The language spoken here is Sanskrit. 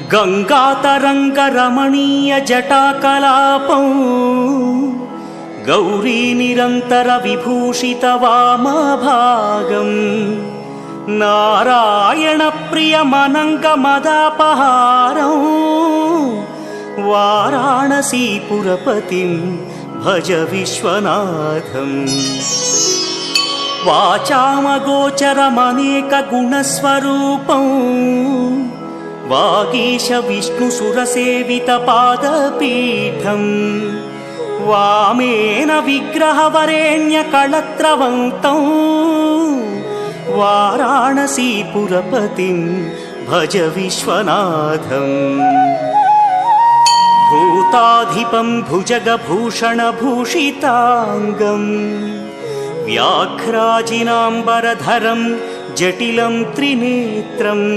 गङ्गातरङ्गरमणीयजटाकलापं गौरीनिरन्तरविभूषितवामभागम् नारायणप्रियमनङ्गमदापहारं वाराणसीपुरपतिं भज विश्वनाथम्। वाचामगोचरमनेकगुणस्वरूपं वागीश विष्णुसुरसेवितपादपीठम् वामेन विग्रहवरेण्यकळत्रवन्तं वाराणसीपुरपतिं भज विश्वनाथम्। भूताधिपं भुजगभूषणभूषिताङ्गम् व्याघ्राजिनाम्बरधरं जटिलं त्रिनेत्रम्